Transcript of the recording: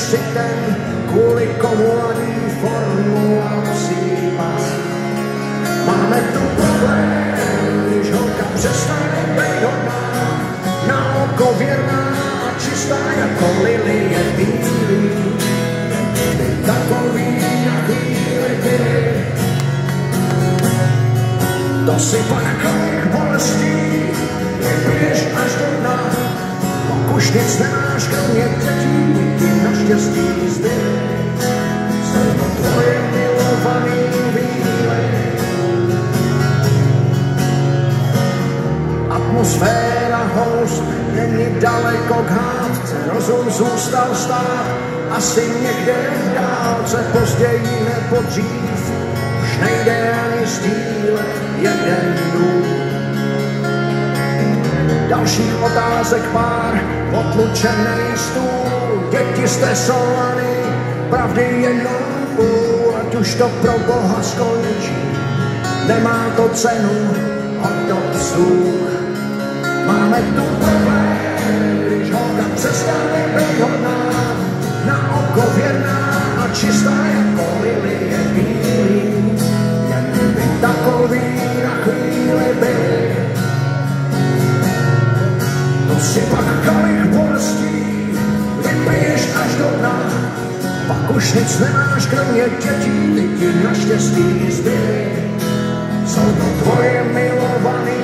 si ten, kvůli komu ani formulací pas. Máme tu problém, když holka přestane být hodná, na oko věrná a čistá jako lilie bílý. Ty takový na chvíli byli, to si pak kolik bolestí, vypiješ až do dna. Pak už nic nemáš, kromě dětí, ty naštěstí zbyly. Jsou to tvoje milovaný víly. Atmosféra host není daleko k hádce, rozum zůstal stát, asi někde v dálce, později nebo dřív. Už nejde ani sdílet jeden dům. Dalších otázek pár, odlučený stůl, děti stresovaný, pravdy jenom půl, ať už to pro Boha skončí, nemá to cenu, hodnot vzduch. Máme tu problém, když holka přestane být hodná, na oko věrná a čistá jako lilie bílý. Jen by takový na chvíli byli, to si pak kolik bolestí, vypiješ až do dna. Pak už nic nemáš, kromě dětí, ty ti naštěstí zbyly. Jsou to tvoje milovaný